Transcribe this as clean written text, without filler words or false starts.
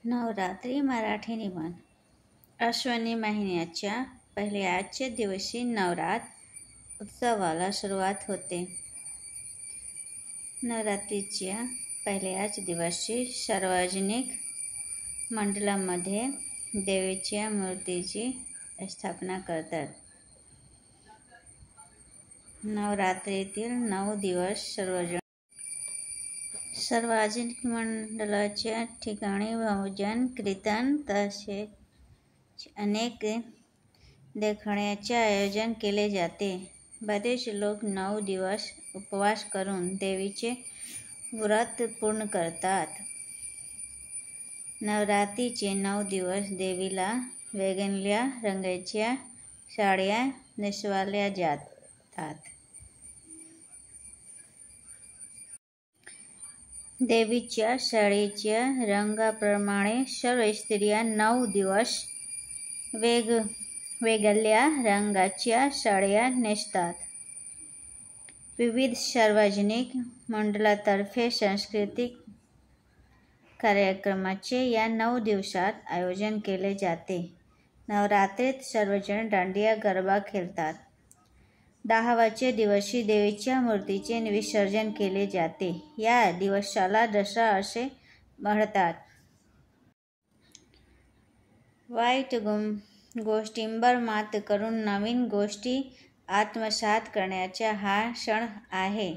नवरात्री मराठी निबंध. अश्विनी महिन्याच्या पहिल्याच दिवशी नवरात्र उत्सवाला सुरुवात होते. नवरात्रीच्या पहिल्याच दिवशी सार्वजनिक मंडळांमध्ये देवीच्या मूर्तीची स्थापना करतात. नवरात्रीतील 9 दिवस सार्वजनिक मंडळाच्या ठिकाणी भजन, कीर्तन तसेच अनेक देखाड्यांचे आयोजन केले जाते. बरेच लोक 9 दिवस उपवास करून देवीचे व्रत पूर्ण करतात. नवरात्रीचे 9 दिवस देवीला वेगवेगळ्या रंगाच्या साड्या नेसवल्या जातात. देवीच्या साडीच्या रंगाप्रमाणे सर्व स्त्रिया 9 दिवस वेगवेगळ्या रंगाच्या साड्या नेसतात. विविध सार्वजनिक मंडळांतर्फे सांस्कृतिक कार्यक्रमांचे या 9 दिवसात आयोजन केले जाते. नवरात्रीत सर्वजण दांडिया गरबा खेळतात. 10व्या दिवशी देवीच्या मूर्तीचे विसर्जन केले जाते. या दिवसाला दसरा असे म्हणतात. वाईट गोष्टींवर मात करून नवीन गोष्टी आत्मसात करण्याचा हा सण आहे.